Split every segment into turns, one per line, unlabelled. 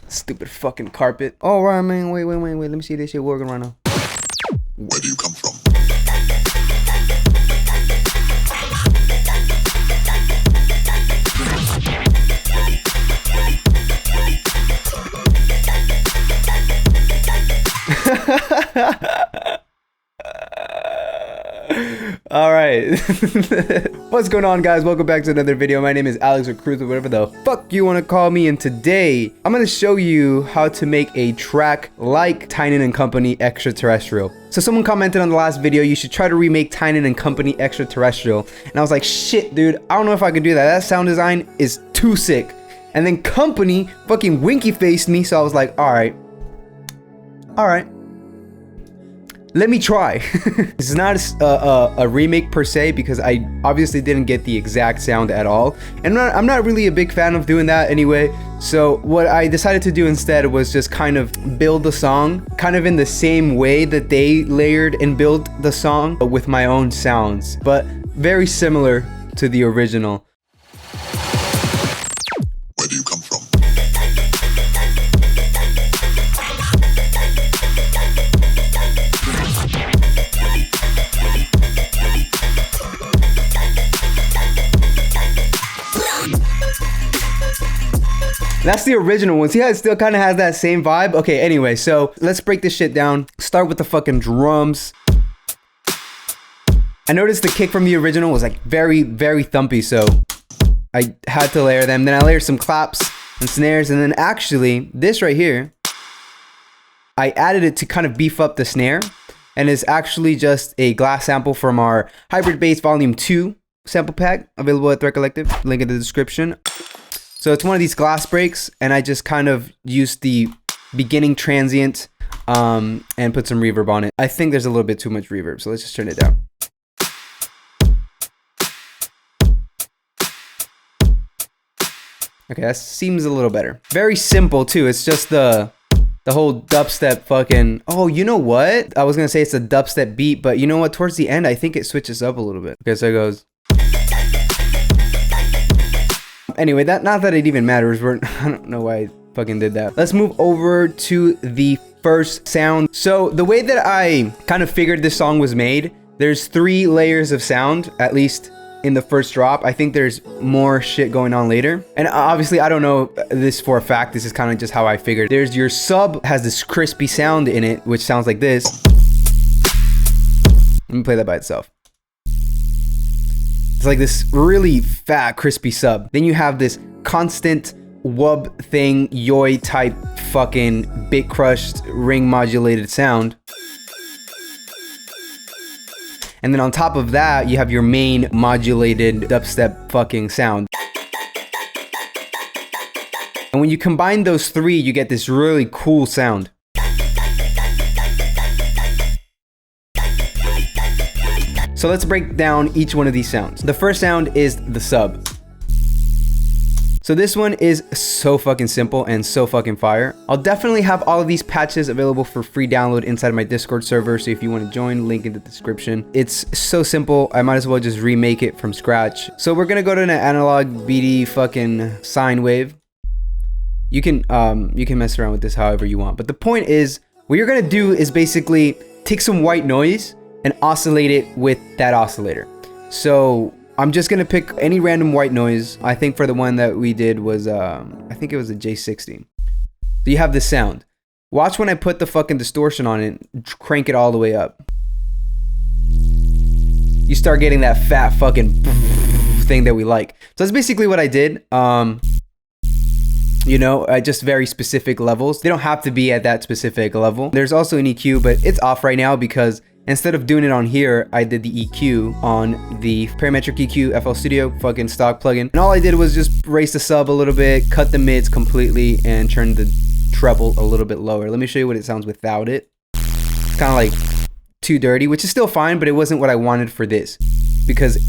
Stupid fucking carpet. Oh, right, man. Wait. Let me see this shit working right now.
Where do you come from?
All right. What's going on, guys? Welcome back to another video. My name is Alex or Cruz or whatever the fuck you want to call me, and today I'm going to show you how to make a track like TYNAN Kompany Extraterrestrial. So someone commented on the last video, you should try to remake TYNAN Kompany Extraterrestrial, and I was like, shit, dude, I don't know if I can do that. That sound design is too sick. And then Kompany fucking winky faced me, so I was like, all right, let me try. This is not a remake per se, because I obviously didn't get the exact sound at all, and I'm not really a big fan of doing that anyway. So what I decided to do instead was just kind of build the song kind of in the same way that they layered and built the song, but with my own sounds, but very similar to the original.
Where do you come from?
That's the original one. See how it still kind of has that same vibe? Okay, anyway, so let's break this shit down. Start with the fucking drums. I noticed the kick from the original was like very, very thumpy, so I had to layer them. Then I layered some claps and snares, and then actually, this right here, I added it to kind of beef up the snare, and it's actually just a glass sample from our Hybrid Bass Volume 2 sample pack, available at Threat Collective, link in the description. So it's one of these glass breaks, and I just kind of used the beginning transient and put some reverb on it. I think there's a little bit too much reverb, so let's just turn it down. Okay, that seems a little better. Very simple too. It's just the whole dubstep fucking... Oh, you know what? I was gonna say it's a dubstep beat, but you know what? Towards the end, I think it switches up a little bit. Okay, so it goes... Anyway, not that it even matters. I don't know why I fucking did that. Let's move over to the first sound. So the way that I kind of figured this song was made, there's 3 layers of sound, at least in the first drop. I think there's more shit going on later. And obviously, I don't know this for a fact. This is kind of just how I figured. There's your sub has this crispy sound in it, which sounds like this. Let me play that by itself. It's like this really fat, crispy sub. Then you have this constant wub thing, yoy type fucking bit crushed ring modulated sound. And then on top of that, you have your main modulated dubstep fucking sound. And when you combine those 3, you get this really cool sound. So let's break down each one of these sounds. The first sound is the sub. So this one is so fucking simple and so fucking fire. I'll definitely have all of these patches available for free download inside of my Discord server, so if you want to join, link in the description. It's so simple, I might as well just remake it from scratch. So we're gonna go to an analog BD fucking sine wave. You can mess around with this however you want, but the point is, what you're gonna do is basically take some white noise and oscillate it with that oscillator. So I'm just gonna pick any random white noise. I think for the one that we did was, I think it was a J60. So you have this sound. Watch when I put the fucking distortion on it, crank it all the way up. You start getting that fat fucking thing that we like. So that's basically what I did. You know, just very specific levels. They don't have to be at that specific level. There's also an EQ, but it's off right now because instead of doing it on here, I did the EQ on the Parametric EQ FL Studio fucking stock plugin. And all I did was just raise the sub a little bit, cut the mids completely, and turn the treble a little bit lower. Let me show you what it sounds without it. It's kind of like too dirty, which is still fine, but it wasn't what I wanted for this, because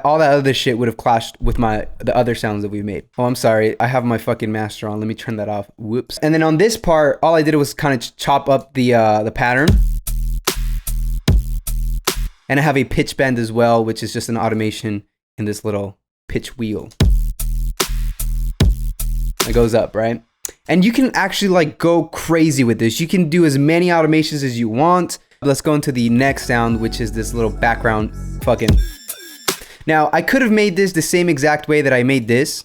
all that other shit would have clashed with the other sounds that we've made. Oh, I'm sorry. I have my fucking master on. Let me turn that off. Whoops. And then on this part, all I did was kind of chop up the pattern. And I have a pitch bend as well, which is just an automation in this little pitch wheel. Like goes up, right? And you can actually like go crazy with this. You can do as many automations as you want. Let's go into the next sound, which is this little background fucking. Now, I could have made this the same exact way that I made this,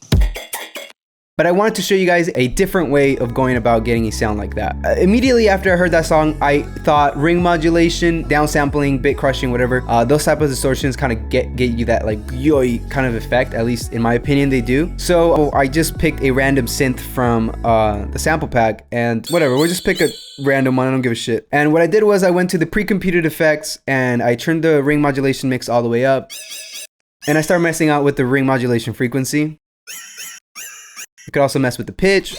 but I wanted to show you guys a different way of going about getting a sound like that. Immediately after I heard that song, I thought ring modulation, downsampling, bit crushing, whatever, those type of distortions kind of get you that like yo kind of effect. At least in my opinion, they do. So I just picked a random synth from the sample pack, and whatever, we'll just pick a random one. I don't give a shit. And what I did was I went to the pre-computed effects and I turned the ring modulation mix all the way up, and I started messing out with the ring modulation frequency. You could also mess with the pitch.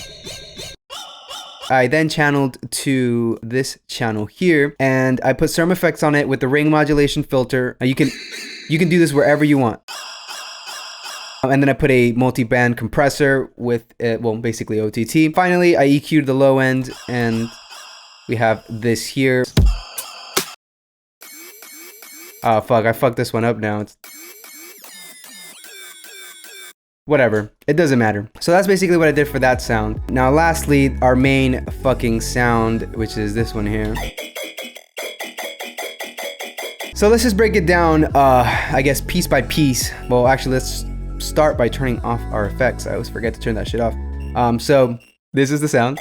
I then channeled to this channel here, and I put some effects on it with the ring modulation filter. You can do this wherever you want. And then I put a multi-band compressor with, well, basically OTT. Finally, I EQ'd the low end, and we have this here. Oh, fuck, I fucked this one up now. Whatever, it doesn't matter. So that's basically what I did for that sound. Now lastly, our main fucking sound, which is this one here. So let's just break it down, I guess piece by piece. Well, actually let's start by turning off our effects. I always forget to turn that shit off. So this is the sound.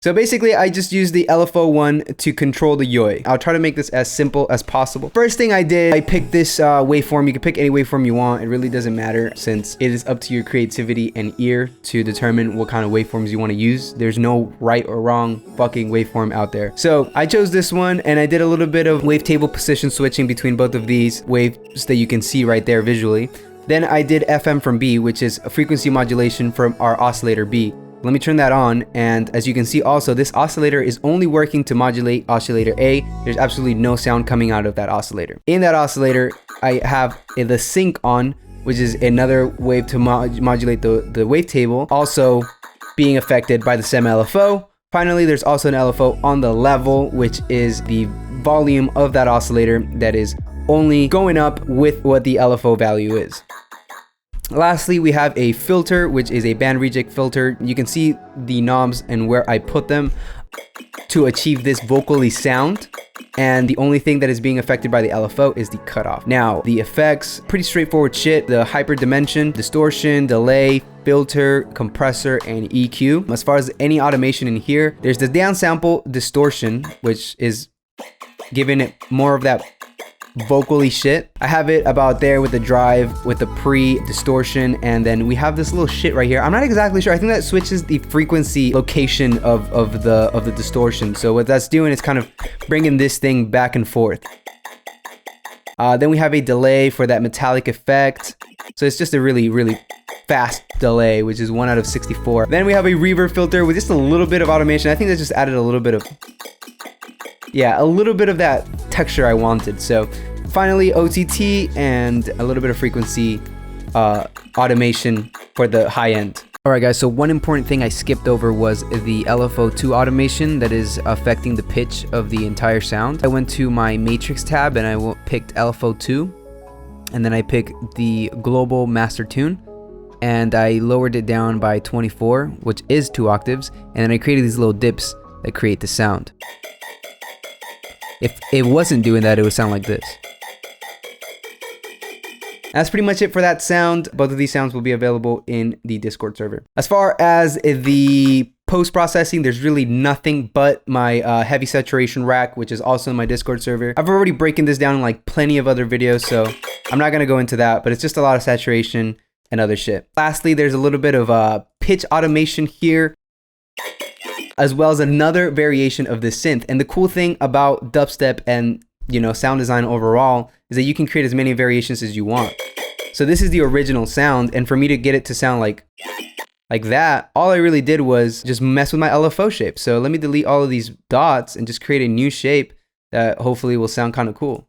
So basically, I just used the LFO one to control the yoi. I'll try to make this as simple as possible. First thing I did, I picked this waveform. You can pick any waveform you want. It really doesn't matter, since it is up to your creativity and ear to determine what kind of waveforms you want to use. There's no right or wrong fucking waveform out there. So I chose this one, and I did a little bit of wavetable position switching between both of these waves that you can see right there visually. Then I did FM from B, which is a frequency modulation from our oscillator B. Let me turn that on, and as you can see also, this oscillator is only working to modulate oscillator A. There's absolutely no sound coming out of that oscillator. In that oscillator, I have the sync on, which is another wave to modulate the wavetable, also being affected by the SEM LFO. Finally, there's also an LFO on the level, which is the volume of that oscillator that is only going up with what the LFO value is. Lastly, we have a filter, which is a band reject filter. You can see the knobs and where I put them to achieve this vocally sound. And the only thing that is being affected by the LFO is the cutoff. Now, the effects, pretty straightforward shit. The hyperdimension, distortion, delay, filter, compressor, and EQ. As far as any automation in here, there's the downsample distortion, which is giving it more of that vocally shit. I have it about there with the drive, with the pre-distortion, and then we have this little shit right here. I'm not exactly sure. I think that switches the frequency location of the distortion. So what that's doing is kind of bringing this thing back and forth. Then we have a delay for that metallic effect. So it's just a really, really fast delay, which is 1 out of 64. Then we have a reverb filter with just a little bit of automation. I think that just added a little bit of, yeah, a little bit of that texture I wanted. So finally, OTT and a little bit of frequency automation for the high end. Alright guys, so one important thing I skipped over was the LFO2 automation that is affecting the pitch of the entire sound. I went to my matrix tab and I picked LFO2, and then I picked the global master tune, and I lowered it down by 24, which is 2 octaves, and then I created these little dips that create the sound. If it wasn't doing that, it would sound like this. That's pretty much it for that sound. Both of these sounds will be available in the Discord server. As far as the post-processing, there's really nothing but my heavy saturation rack, which is also in my Discord server. I've already broken this down in like plenty of other videos, so I'm not gonna go into that, but it's just a lot of saturation and other shit. Lastly, there's a little bit of pitch automation here, as well as another variation of this synth. And the cool thing about dubstep and, you know, sound design overall is that you can create as many variations as you want. So this is the original sound, and for me to get it to sound like that, all I really did was just mess with my LFO shape. So let me delete all of these dots and just create a new shape that hopefully will sound kind of cool.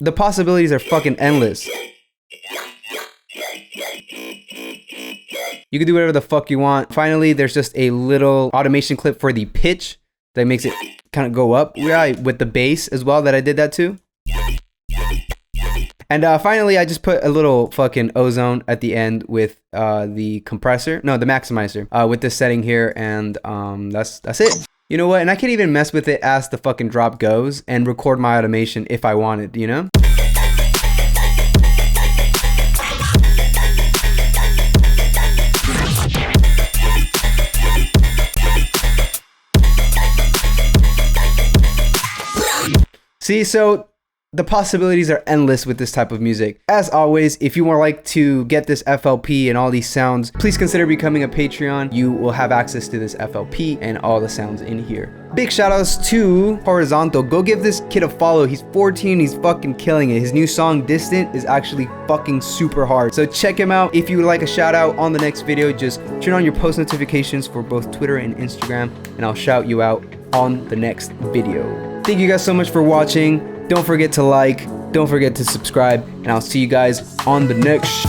The possibilities are fucking endless. You can do whatever the fuck you want. Finally, there's just a little automation clip for the pitch that makes it kind of go up, yeah, with the bass as well, that I did that too. And finally, I just put a little fucking ozone at the end with the compressor, no, the maximizer, with this setting here, and that's it. You know what? And I can even mess with it as the fucking drop goes and record my automation if I wanted, you know? See, so the possibilities are endless with this type of music. As always, if you would like to get this FLP and all these sounds, please consider becoming a Patreon. You will have access to this FLP and all the sounds in here. Big shout outs to Horizontal. Go give this kid a follow. He's 14, he's fucking killing it. His new song Distant is actually fucking super hard. So check him out. If you would like a shout out on the next video, just turn on your post notifications for both Twitter and Instagram, and I'll shout you out on the next video. Thank you guys so much for watching. Don't forget to like, don't forget to subscribe, and I'll see you guys on the next